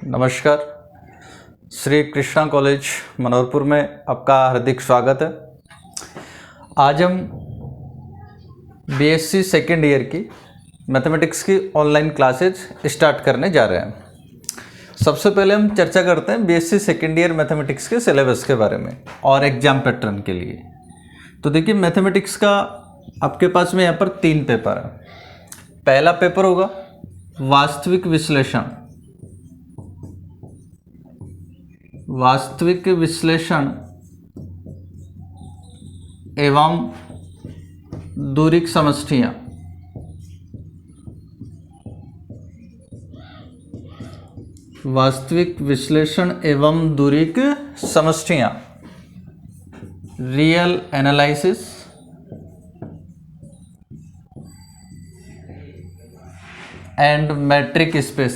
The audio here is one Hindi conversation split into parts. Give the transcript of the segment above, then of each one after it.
नमस्कार। श्री कृष्णा कॉलेज मनोहरपुर में आपका हार्दिक स्वागत है। आज हम बीएससी सेकेंड ईयर की मैथमेटिक्स की ऑनलाइन क्लासेज स्टार्ट करने जा रहे हैं। सबसे पहले हम चर्चा करते हैं बीएससी सेकेंड ईयर मैथमेटिक्स के सिलेबस के बारे में और एग्जाम पैटर्न के लिए। तो देखिए, मैथमेटिक्स का आपके पास में यहाँ पर 3 पेपर है। पहला पेपर होगा वास्तविक विश्लेषण, वास्तविक विश्लेषण एवं दूरिक समष्टियाँ। वास्तविक विश्लेषण एवं दूरिक समष्टियाँ, real analysis and metric space.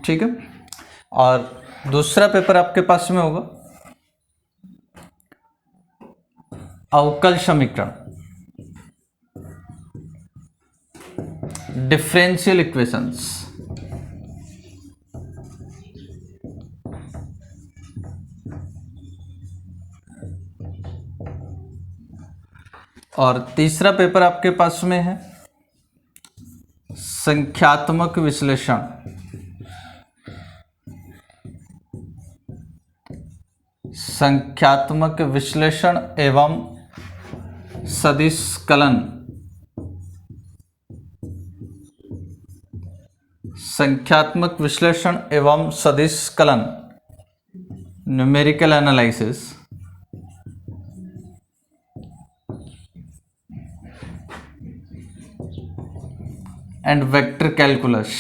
ठीक है। और दूसरा पेपर आपके पास में होगा अवकल समीकरण, डिफरेंशियल इक्वेशंस। और तीसरा पेपर आपके पास में है संख्यात्मक विश्लेषण, संख्यात्मक विश्लेषण एवं सदिश कलन, संख्यात्मक विश्लेषण एवं सदिश kiln, numerical analysis and vector calculus.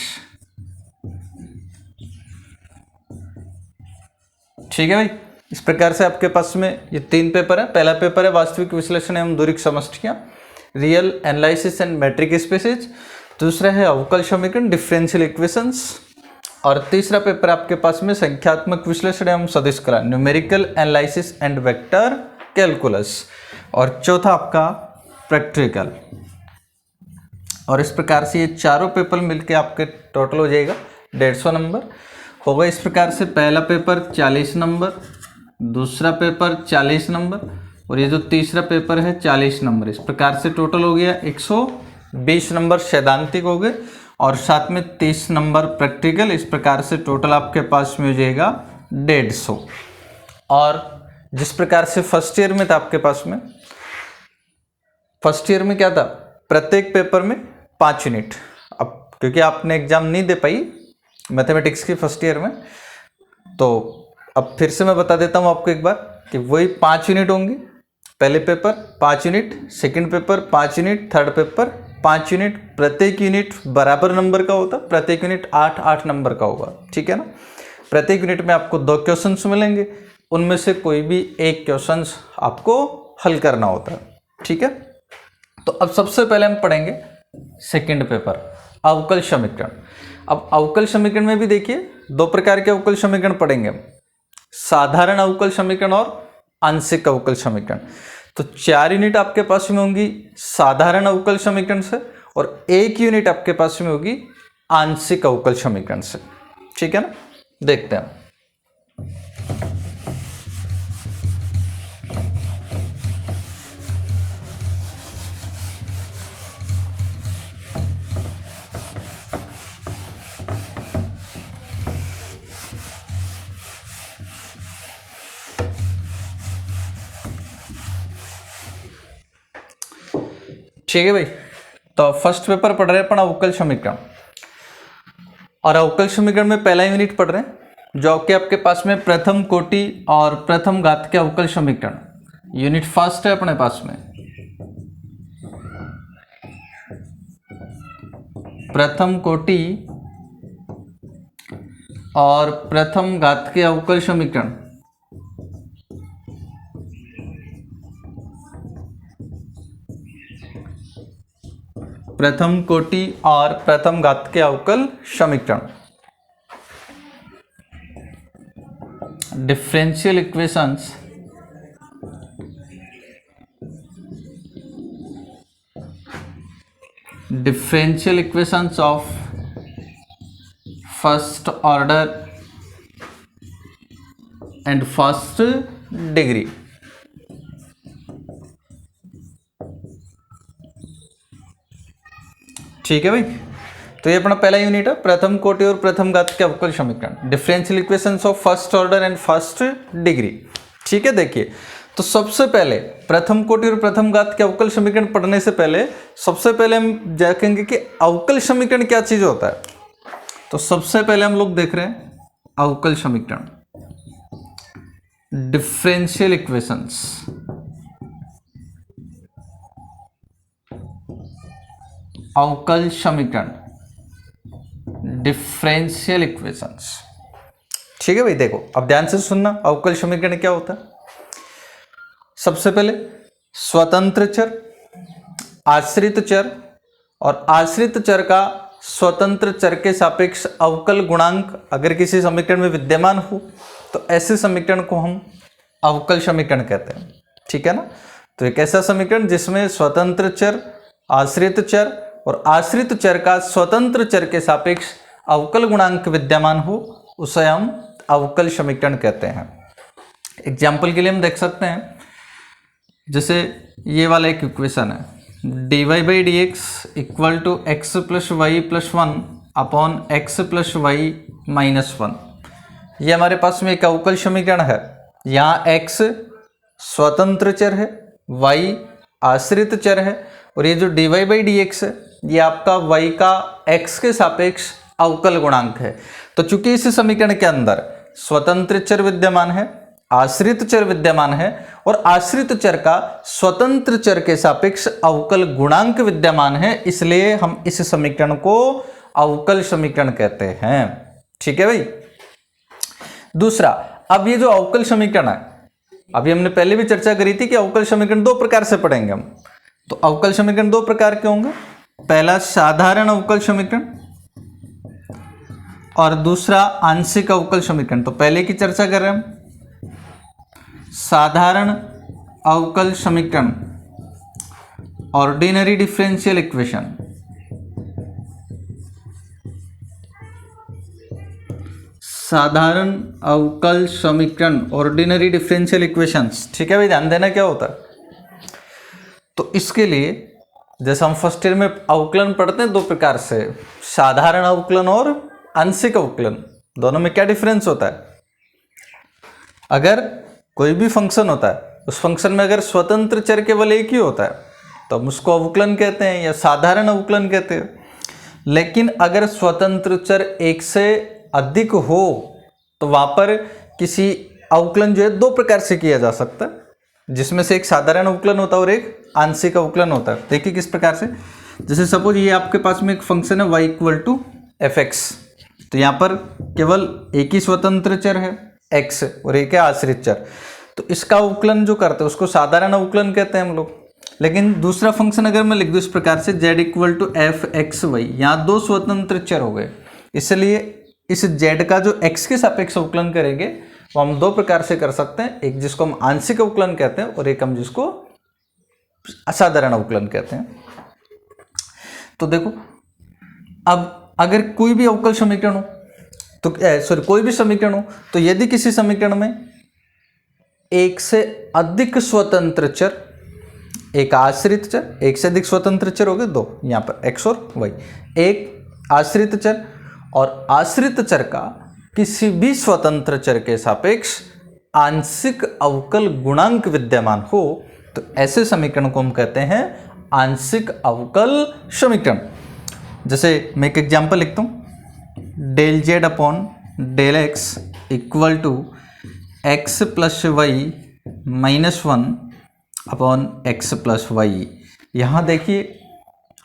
ठीक है भाई, इस प्रकार से आपके पास में ये 3 पेपर है। पहला पेपर है वास्तविक विश्लेषण एवं दूरिक समष्टियाँ, real analysis and metric spaces. दूसरा है अवकल समीकरण, डिफरेंशियल इक्वेशंस। और तीसरा पेपर आपके पास में संख्यात्मक विश्लेषण एवं सदिश kiln, numerical analysis and vector calculus. और चौथा आपका प्रैक्टिकल। और इस प्रकार से ये चारों पेपर मिलके आपके टोटल हो जाएगा 150 नंबर होगा। इस प्रकार से पहला पेपर 40 नंबर, दूसरा पेपर 40 नंबर और ये जो तीसरा पेपर है 40 नंबर। इस प्रकार से टोटल हो गया 120 नंबर सैद्धांतिक हो गए और साथ में 30 नंबर प्रैक्टिकल। इस प्रकार से टोटल आपके पास में हो जाएगा 150। और जिस प्रकार से फर्स्ट ईयर में था आपके पास में, फर्स्ट ईयर में क्या था, प्रत्येक पेपर में 5 यूनिट। अब क्योंकि आपने एग्जाम नहीं दे पाई मैथमेटिक्स की फर्स्ट ईयर में, तो अब फिर से मैं बता देता हूँ आपको एक बार कि वही 5 यूनिट होंगी। पहले paper 5 unit, second paper 5 unit, third paper 5 unit. प्रत्येक यूनिट बराबर नंबर का होता, प्रत्येक यूनिट 8-8 नंबर का होगा। ठीक है ना। प्रत्येक यूनिट में आपको 2 क्वेश्चंस मिलेंगे, उनमें से कोई भी एक क्वेश्चंस आपको हल करना होता है। ठीक है। तो अब सबसे पहले हम पढ़ेंगे सेकंड पेपर अवकल समीकरण। अब अवकल समीकरण में भी देखिए 2 प्रकार के अवकल समीकरण पढ़ेंगे हम, साधारण अवकल समीकरण और आंशिक अवकल समीकरण। तो 4 यूनिट आपके पास में होंगी साधारण अवकल समीकरण से और 1 यूनिट आपके पास में होगी आंशिक अवकल समीकरण से। ठीक है ना। देखते हैं। ठीक है भाई, तो फर्स्ट पेपर पढ़ रहे हैं अपन अवकल समीकरण। और अवकल समीकरण में पहला यूनिट पढ़ रहे हैं जो कि आपके पास में प्रथम कोटि और प्रथम घात के अवकल समीकरण। यूनिट फर्स्ट है अपने पास में प्रथम कोटि और प्रथम घात के अवकल समीकरण। प्रथम कोटि और प्रथम घात के अवकल समीकरण, differential equations differential equations of first order and first degree. ठीक है भाई, तो ये अपना पहला यूनिट है, प्रथम कोटि और प्रथम घात के अवकल समीकरण, differential equations of first order and first degree. ठीक है, देखिए तो सबसे पहले प्रथम कोटि और प्रथम घात के अवकल समीकरण पढ़ने से पहले सबसे पहले हम देखेंगे कि अवकल समीकरण क्या चीज होता है। तो सबसे पहले हम लोग देख रहे हैं अवकल समीकरण, डिफरेंशियल इक्वेशंस। अवकल समीकरण, डिफरेंशियल इक्वेशंस। ठीक है भाई, देखो अब ध्यान से सुनना, अवकल समीकरण क्या होता है। सबसे पहले स्वतंत्र चर, आश्रित चर और आश्रित चर का स्वतंत्र चर के सापेक्ष अवकल गुणांक अगर किसी समीकरण में विद्यमान हो तो ऐसे समीकरण को हम अवकल समीकरण कहते हैं। ठीक है ना, तो एक ऐसा समीकरण जिसमें स्वतंत्र चर, आश्रित चर और आश्रित चर का स्वतंत्र चर के सापेक्ष अवकल गुणांक विद्यमान हो उसे हम अवकल समीकरण कहते हैं। एग्जाम्पल के लिए हम देख सकते हैं, जैसे ये वाला एक इक्वेशन है, dy by D x equal to x plus y plus 1 upon x plus y minus 1। ये हमारे पास में एक अवकल समीकरण है। यहाँ x स्वतंत्र चर है, y आश्रित चर है और ये जो dy बाई डी एक्स है ये आपका y का x के सापेक्ष अवकल गुणांक है। तो चूंकि इस समीकरण के अंदर स्वतंत्र चर विद्यमान है, आश्रित चर विद्यमान है और आश्रित चर का स्वतंत्र चर के सापेक्ष अवकल गुणांक विद्यमान है, इसलिए हम इस समीकरण को अवकल समीकरण कहते हैं। ठीक है भाई। दूसरा, अब ये जो अवकल समीकरण है, अभी हमने पहले भी चर्चा करी थी कि अवकल समीकरण दो प्रकार से पढ़ेंगे हम। तो अवकल समीकरण दो प्रकार के होंगे, पहला साधारण अवकल समीकरण और दूसरा आंशिक अवकल समीकरण। तो पहले की चर्चा कर रहे हैं हम साधारण अवकल समीकरण, ऑर्डिनरी डिफरेंशियल इक्वेशन। साधारण अवकल समीकरण, ऑर्डिनरी डिफरेंशियल इक्वेशंस। ठीक है भाई, ध्यान देना क्या होता है। तो इसके लिए जैसे हम फर्स्ट ईयर में अवकलन पढ़ते हैं दो प्रकार से, साधारण अवकलन और आंशिक अवकलन। दोनों में क्या डिफरेंस होता है। अगर कोई भी फंक्शन होता है उस फंक्शन में अगर स्वतंत्र चर केवल एक ही होता है तो हम उसको अवकलन कहते हैं या साधारण अवकलन कहते हैं। लेकिन अगर स्वतंत्र चर एक से अधिक हो तो वहां पर किसी अवकलन जो है दो प्रकार से किया जा सकता है, जिसमें से एक साधारण अवकलन होता है और एक आंशिक अवकलन होता है। देखिए किस प्रकार से, जैसे सपोज ये आपके पास में एक फंक्शन है y equal to f x, तो यहाँ पर केवल एक ही स्वतंत्र चर है x और एक है आश्रित चर, तो इसका अवकलन जो करते हैं उसको साधारण अवकलन कहते हैं हम लोग। लेकिन दूसरा फंक्शन अगर मैं लिख दूँ इस प्रकार से z equal to f x y, यहाँ दो स्वतंत्र चर हो गए, इसलिए इस z का जो x के सापेक्ष अवकलन करेंगे वो हम दो प्रकार से कर सकते हैं, एक जिसको हम आंशिक अवकलन कहते हैं और एक हम जिसको असाधारण अवकलन कहते हैं। तो देखो अब अगर कोई भी अवकल समीकरण हो तो कोई भी समीकरण हो तो यदि किसी समीकरण में एक से अधिक स्वतंत्र चर, एक आश्रित चर, एक से अधिक स्वतंत्र चर हो गए दो, यहाँ पर x और y, एक आश्रित चर और आश्रित चर का किसी भी स्वतंत्र चर के सापेक्ष आंशिक अवकल गुणांक विद्यमान हो तो ऐसे समीकरण को हम कहते हैं आंशिक अवकल समीकरण। जैसे मैं एक एग्जांपल लिखता हूँ, del z upon del x equal to x plus y minus 1 upon x plus y. यहाँ देखिए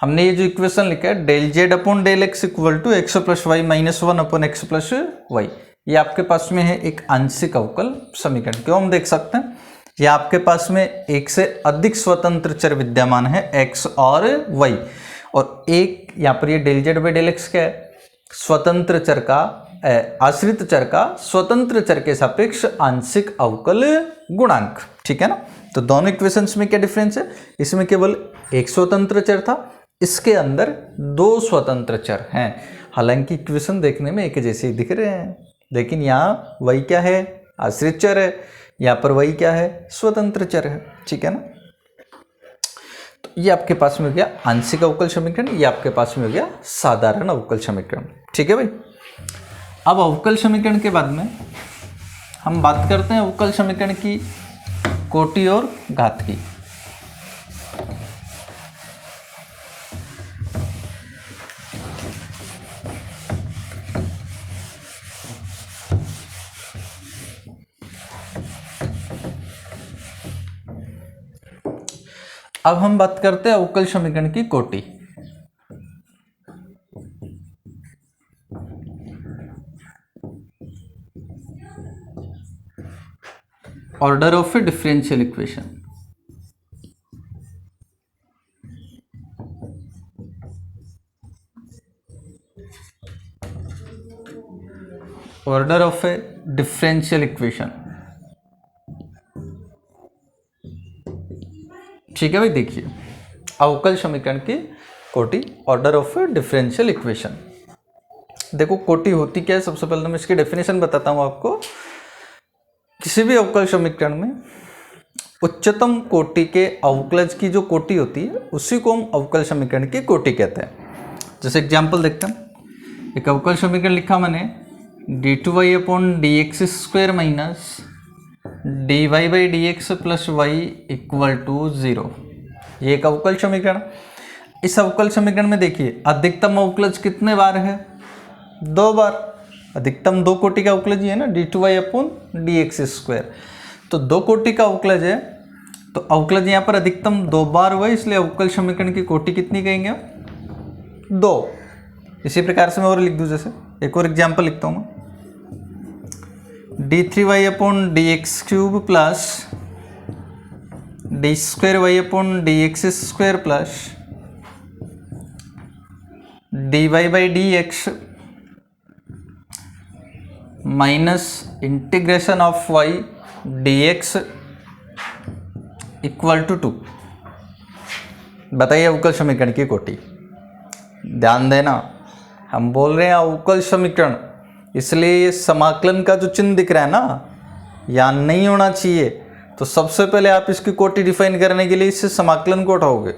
हमने ये जो इक्वेशन लिखा है del z upon del x equal to x plus y minus 1 upon x plus y, ये आपके पास में है एक आंशिक अवकल समीकरण। क्यों हम देख सकते हैं, ये आपके पास में एक से अधिक स्वतंत्र चर विद्यमान है x और y, और एक यहाँ पर ये del z by del x क्या है, स्वतंत्र चर का आश्रित चर का स्वतंत्र चर के सापेक्ष आंशिक अवकल गुणांक। ठीक है ना। तो दोनों इक्वेशंस में क्या डिफरेंस है, इसमें केवल एक स्वतंत्र चर था, इसके अंदर दो स्वतंत्र चर हैं। हालांकि इक्वेशन देखने में एक जैसे ही दिख रहे हैं, लेकिन यहाँ y क्या है, आश्रित चर है, यहाँ पर y क्या है, स्वतंत्र चर है। ठीक है ना। तो ये आपके पास में हो गया आंशिक अवकल समीकरण, ये आपके पास में हो गया साधारण अवकल समीकरण। ठीक है भाई। अब अवकल समीकरण के बाद में हम बात करते हैं अवकल समीकरण की कोटि और घात की। अब हम बात करते हैं अवकल समीकरण की कोटि। Order of A differential equation. Order of A differential equation. ठीक है भाई। देखिए अवकल समीकरण की कोटि, order of A differential equation. देखो कोटि होती क्या है, सबसे पहले मैं इसकी डेफिनेशन बताता हूँ आपको। किसी भी अवकल समीकरण में उच्चतम कोटि के अवकलज की जो कोटि होती है उसी को हम अवकल समीकरण की कोटि कहते हैं। जैसे एग्जांपल देखते हैं। एक अवकल समीकरण लिखा मैंने d2y/dx² minus dy/dx plus y equal to 0। ये एक अवकल समीकरण। इस अवकल समीकरण में देखिए अधिकतम अवकलज कितने बार है, 2 बार। अधिकतम दो कोटि का अवकलज ही है ना, d2y/dx²। तो दो कोटि का अवकलज है, तो अवकलज यहाँ पर अधिकतम 2 बार हुआ, इसलिए अवकल समीकरण की कोटि कितनी कहेंगे, 2। इसी प्रकार से मैं और लिख दूँ। जैसे एक और एग्जाम्पल लिखता हूँ मैं, d3y/dx³ plus d2y/dx² plus dy/dx minus integration of y dx equal to 2। बताइए अवकल समीकरण की कोटि। ध्यान देना, हम बोल रहे हैं अवकल समीकरण, इसलिए ये समाकलन का जो चिन्ह दिख रहा है ना, यहाँ नहीं होना चाहिए। तो सबसे पहले आप इसकी कोटि डिफाइन करने के लिए इससे समाकलन को उठाओगे,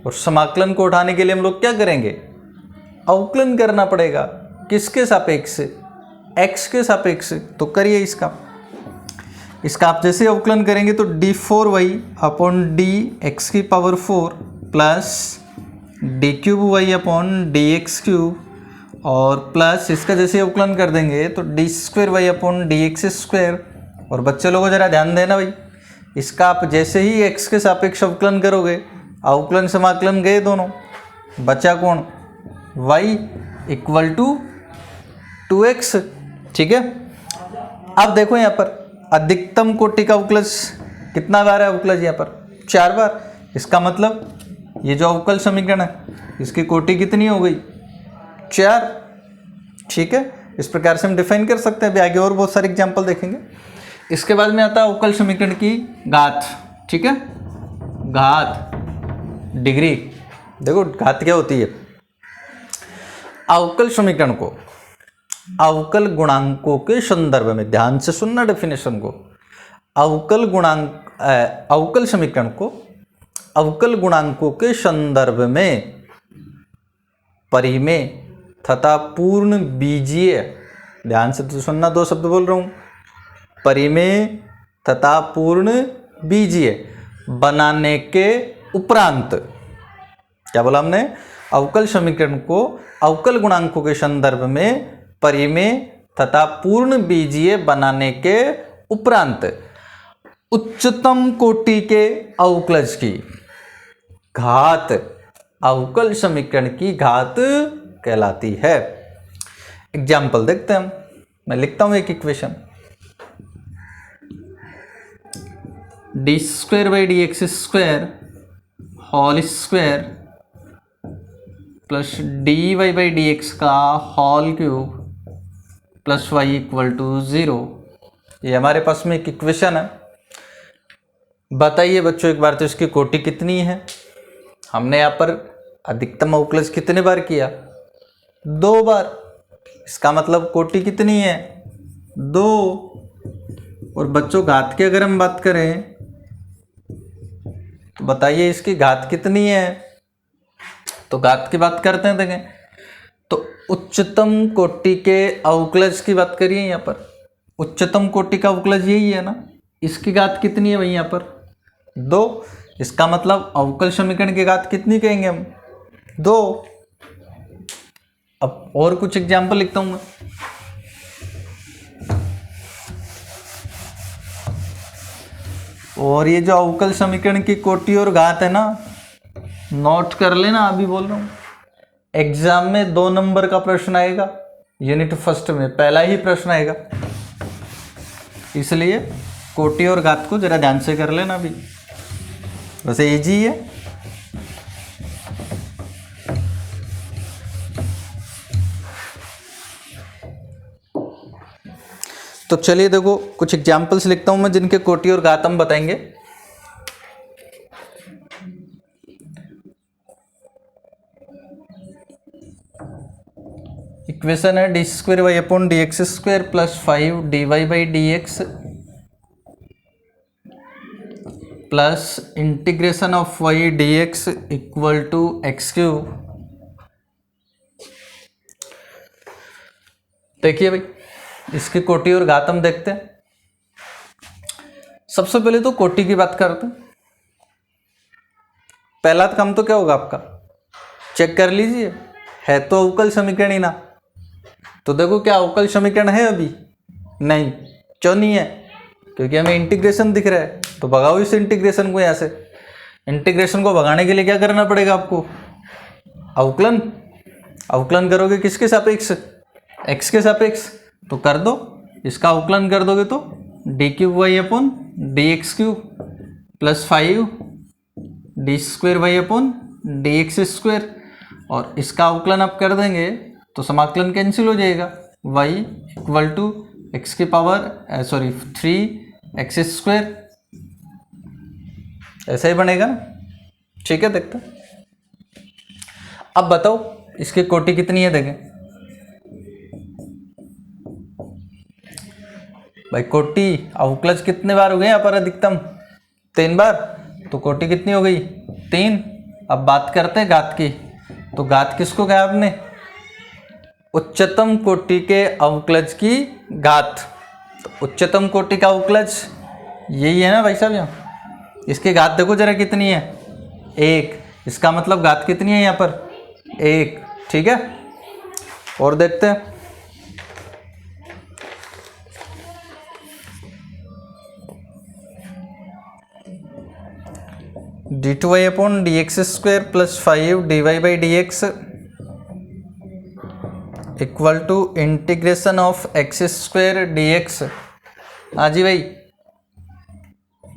और समाकलन को उठाने के लिए हम लोग क्या करेंगे, अवकलन करना पड़ेगा। किसके सापेक्ष, x के सापेक्ष। तो करिए इसका आप जैसे अवकलन करेंगे तो d4y/dx⁴ प्लस d3y/dx³ और प्लस इसका जैसे अवकलन कर देंगे तो d2y/dx²। और बच्चे लोगों जरा ध्यान देना भाई, इसका आप जैसे ही x के सापेक्ष अवकलन करोगे, अवकलन समाकलन गए दोनों, बचा कौन, y इक्वल टू 2x। ठीक है। अब देखो यहाँ पर अधिकतम कोटि का अवकलज कितना बार है, अवकलज यहाँ पर 4 बार। इसका मतलब ये जो अवकल समीकरण है इसकी कोटि कितनी हो गई, 4। ठीक है। इस प्रकार से हम डिफाइन कर सकते हैं। अभी आगे और बहुत सारे एग्जाम्पल देखेंगे। इसके बाद में आता है अवकल समीकरण की घात। ठीक है, घात, डिग्री। देखो घात क्या होती है, अवकल समीकरण को अवकल गुणांकों के संदर्भ में, ध्यान से सुनना डेफिनेशन को, अवकल समीकरण को अवकल गुणांकों के संदर्भ में परिमेय तथा पूर्ण बीजीय, ध्यान से तो सुनना, 2 शब्द बोल रहा हूं, परिमेय तथा पूर्ण बीजीय बनाने के उपरांत, क्या बोला हमने, अवकल समीकरण को अवकल गुणांकों के संदर्भ में परिमेय तथा पूर्ण बीजीय बनाने के उपरांत उच्चतम कोटि के अवकलज की घात अवकल समीकरण की घात कहलाती है। एग्जाम्पल देखते हैं हम। मैं लिखता हूं एक equation, d2/dx² whole square plus dy/dx का whole cube plus y equal to 0। ये हमारे पास में एक इक्वेशन है। बताइए बच्चों एक बार तो इसकी कोटि कितनी है। हमने यहाँ पर अधिकतम अवकलज कितने बार किया? 2 बार। इसका मतलब कोटि कितनी है? 2। और बच्चों घात की अगर हम बात करें तो बताइए इसकी घात कितनी है? तो घात की बात करते हैं, देखें तो उच्चतम कोटि के अवकलज की बात करिए। यहाँ पर उच्चतम कोटि का अवकलज यही है ना, इसकी घात कितनी है भाई? यहाँ पर 2। इसका मतलब अवकल समीकरण की घात कितनी कहेंगे हम? 2। अब और कुछ एग्जाम्पल लिखता हूं मैं। और ये जो अवकल समीकरण की कोटि और घात है ना, नोट कर लेना, अभी बोल रहा हूं। एग्जाम में 2 नंबर का प्रश्न आएगा, यूनिट फर्स्ट में पहला ही प्रश्न आएगा, इसलिए कोटि और घात को जरा ध्यान से कर लेना। अभी वैसे इजी है। तो चलिए देखो कुछ एग्जाम्पल्स लिखता हूं मैं जिनके कोटि और घात हम बताएंगे। इक्वेशन है d²y/dx² + 5 dy/dx plus integration of y dx = x³। देखिए भाई इसकी कोटि और घात हम देखते हैं। सबसे पहले तो कोटि की बात करते हैं। पहला काम तो क्या होगा आपका, चेक कर लीजिए है तो अवकल समीकरण ही ना। तो देखो क्या अवकल समीकरण है? अभी नहीं। क्यों नहीं है? क्योंकि हमें इंटीग्रेशन दिख रहा है। तो भगाओ इस इंटीग्रेशन को। यहाँ से इंटीग्रेशन को भगाने के लिए क्या करना पड़ेगा आपको? अवकलन। अवकलन करोगे किसके सापेक्ष? x के सापेक्ष। तो कर दो, इसका अवकलन कर दोगे तो d³y/dx³ + 5 d²y/dx²। और इसका अवकलन आप कर देंगे तो समाकलन कैंसिल हो जाएगा। y = 3x²। ऐसा ही बनेगा ना? ठीक है, देखते हैं। अब बताओ इसकी कोटि कितनी है? देखें भाई कोटि अवकलज कितने बार हो गए यहाँ पर? अधिकतम 3 बार। तो कोटि कितनी हो गई? 3। अब बात करते हैं घात की। तो घात किसको कहा आपने? उच्चतम कोटि के अवकलज की घात। तो उच्चतम कोटि का अवकलज यही है ना भाई साहब। यहाँ इसकी घात देखो जरा कितनी है? 1। इसका मतलब घात कितनी है यहाँ पर? 1। ठीक है, और देखते हैं। d²y/dx² + 5 dy/dx = integration of x² dx। हाँ जी भाई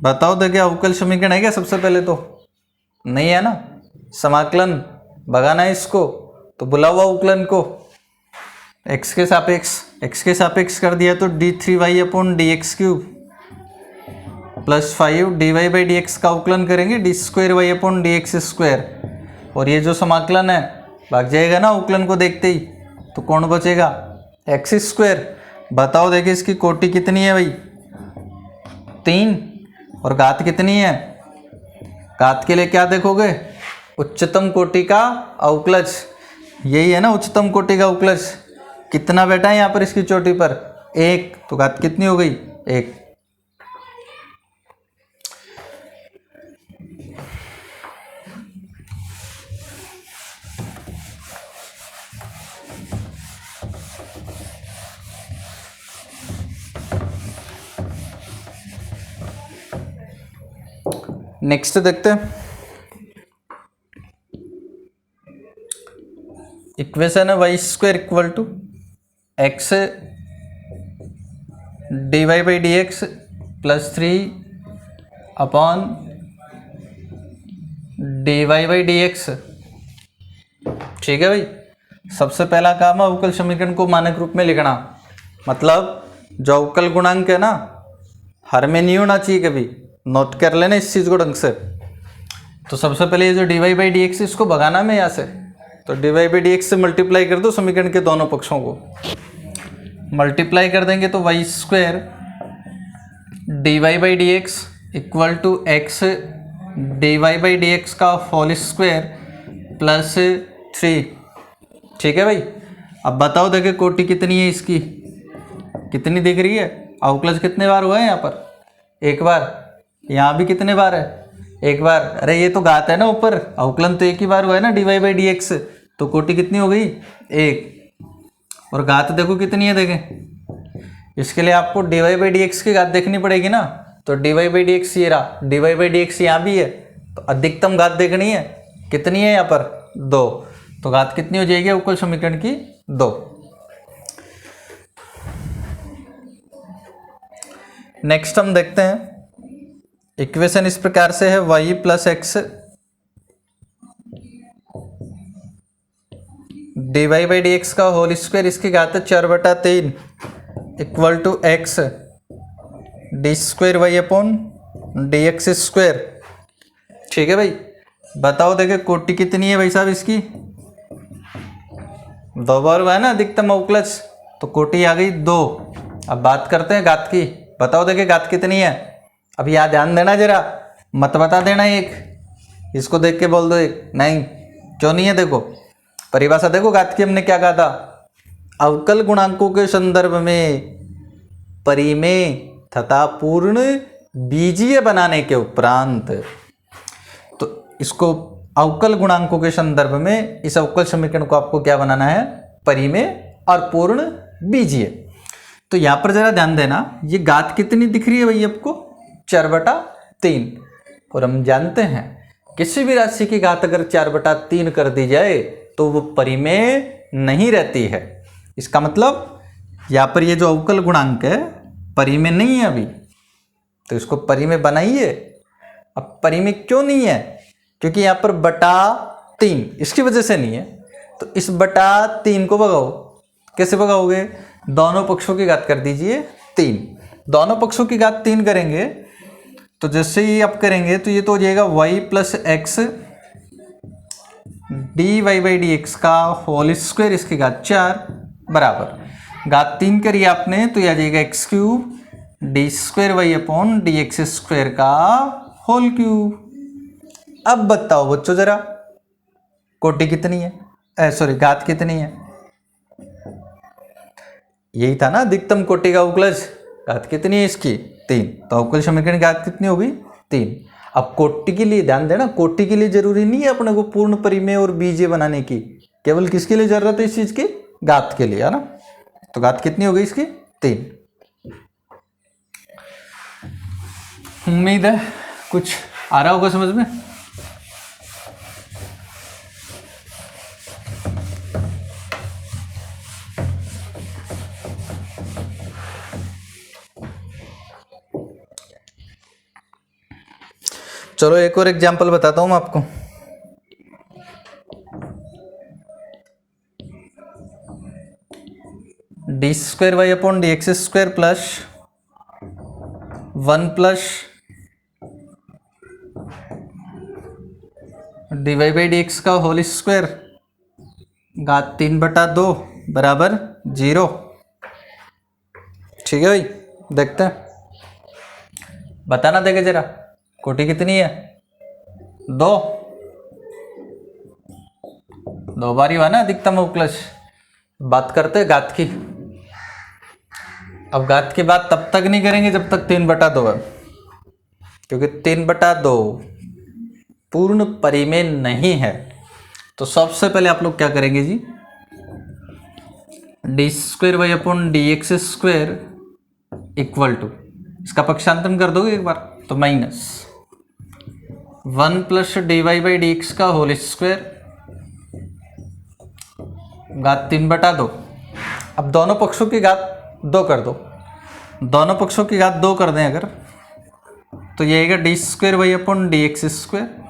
बताओ, देखिए अवकल समीकरण है क्या? सबसे पहले तो नहीं है ना। समाकलन भगाना है इसको, तो बुलाओ अवकलन को। x के सापेक्ष कर दिया तो d3y/dx³ + 5 dy/dx का अवकलन करेंगे d²y/dx²। और ये जो समाकलन है भाग जाएगा ना अवकलन को देखते ही, तो कौन बचेगा? x²। बताओ देखिए इसकी कोटि कितनी है भाई? 3। और घात कितनी है? घात के लिए क्या देखोगे? उच्चतम कोटि का अवकलज। यही है ना उच्चतम कोटि का अवकलज। कितना बैठा है यहाँ पर इसकी चोटी पर? 1। तो घात कितनी हो गई? 1। नेक्स्ट देखते हैं। इक्वेशन है y² = x dy/dx + 3 dy/dx। ठीक है भाई, सबसे पहला काम है अवकल समीकरण को मानक रूप में लिखना। मतलब जो अवकल गुणांक है ना, हर में नहीं होना चाहिए कभी। नोट कर लेना इस चीज को ढंग से। तो सबसे पहले ये जो dy बाई डी एक्स इसको भगाना में यहाँ से, तो dy बाई डी एक्स से मल्टीप्लाई कर दो समीकरण के दोनों पक्षों को, मल्टीप्लाई कर देंगे तो y square dy by D x equal to x dy by D x का होल स्क्वायर प्लस 3। ठीक है भाई, अब बताओ देखे कोटि कितनी है इसकी, कितनी दिख रही है, अवकलज कितने बार हुआ है यहाँ पर, एक बार, यहाँ भी कितने बार है, एक बार। अरे ये तो घात है ना ऊपर, अवकलन तो एक ही बार हुआ है ना dy बाई डी एक्स, तो कोटि कितनी हो गई, एक। और घात देखो कितनी है, देखें इसके लिए आपको dy बाई डी एक्स की घात देखनी पड़ेगी ना, तो dy बाई डी एक्स ये रहा, dy बाई डी एक्स यहाँ भी है, तो अधिकतम घात देखनी है, कितनी है यहाँ पर 2, तो घात कितनी हो जाएगी अवकल समीकरण की 2। नेक्स्ट हम देखते हैं इक्वेशन इस प्रकार से है y plus x dy by D x का होल स्क्वायर इसकी घात है 4/3 equal to x d square Y upon D x square. ठीक है भाई, बताओ देखे कोटि कितनी है भाई साहब इसकी, 2 बार हुआ है ना अधिकतम अवकलज, तो कोटि आ गई 2। अब बात करते हैं घात की, बताओ देखे घात कितनी है। अब यहाँ ध्यान देना जरा, मत बता देना एक, इसको देख के बोल दो एक, नहीं क्यों नहीं है, देखो परिभाषा देखो घात की हमने क्या कहा था, अवकल गुणांकों के संदर्भ में परिमेय तथा पूर्ण बीजीय बनाने के उपरांत, तो इसको अवकल गुणांकों के संदर्भ में इस अवकल समीकरण को आपको क्या बनाना है, परिमेय और पूर्ण बीजीय। तो यहाँ पर जरा ध्यान देना, ये घात कितनी दिख रही है भाई आपको, 4/3। और हम जानते हैं किसी भी राशि की घात अगर 4/3 कर दी जाए तो वो परिमेय नहीं रहती है। इसका मतलब यहाँ पर ये जो अवकल गुणांक है परिमेय नहीं है अभी, तो इसको परिमेय बनाइए। अब परिमेय क्यों नहीं है, क्योंकि यहाँ पर बटा 3 इसकी वजह से नहीं है, तो इस बटा 3 को भगाओ, कैसे भगाओगे, दोनों पक्षों की घात कर दीजिए 3, दोनों पक्षों की घात 3 करेंगे तो जैसे ही आप करेंगे तो ये तो हो जाएगा y plus x d Y by D x का होल स्क्वायर इसकी घात 4 बराबर घात 3 करिए आपने तो ये आ जाएगा x cube d square Y upon D x square का होल क्यूब। अब बताओ बच्चों जरा कोटि कितनी है, सॉरी घात कितनी है, यही था ना अधिकतम कोटि का अवकलज, घात कितनी है इसकी 3, तो अवकल समीकरण की घात कितनी होगी 3। अब कोटि के लिए ध्यान देना, कोटि के लिए जरूरी नहीं है अपने को पूर्ण परिमेय और बीजीय बनाने की, केवल किसके लिए जरूरत है इस चीज की, घात के लिए, है ना। तो घात कितनी हो गई इसकी 3। उम्मीद है कुछ आ रहा होगा समझ में। चलो एक और एग्जांपल बताता हूं मैं आपको। D square Y upon D x square plus 1 plus D Y by D x का होल स्क्वायर घात 3/2 बराबर 0। ठीक है भाई, देखते हैं, बताना देगा जरा कोटि कितनी है 2 बार ही हुआ ना अधिकतम अवकलज। बात करते हैं घात की। अब घात की बात तब तक नहीं करेंगे जब तक 3/2 है, क्योंकि 3/2 पूर्ण परिमेय नहीं है। तो सबसे पहले आप लोग क्या करेंगे जी, D square Y upon D x square equal to, इसका पक्षांतरण कर दोगे एक बार तो minus 1 plus D Y by D x का होल स्क्वायर घात 3/2। अब दोनों पक्षों की घात 2 कर दो, दोनों पक्षों की घात 2 कर दें अगर, तो ये आएगा d square Y upon D x square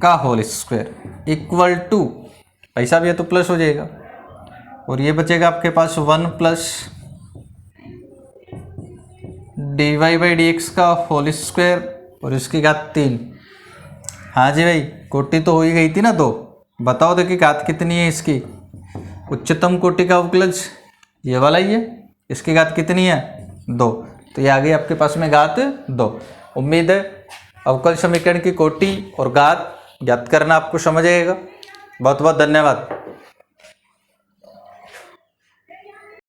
का होल स्क्वायर इक्वल टू, पैसा भी है तो प्लस हो जाएगा, और ये बचेगा आपके पास 1 plus D Y by D x का होल स्क्वायर और इसकी घात 3। हाँ जी भाई, कोटि तो हो ही गई थी ना 2। बताओ देखिए घात कितनी है इसकी। उच्चतम कोटि का अवकलज ये वाला ही है, इसकी घात कितनी है 2। तो ये आ गई आपके पास में घात 2। उम्मीद है अवकल समीकरण की कोटि और घात ज्ञात करना आपको समझ आएगा। बहुत बहुत धन्यवाद।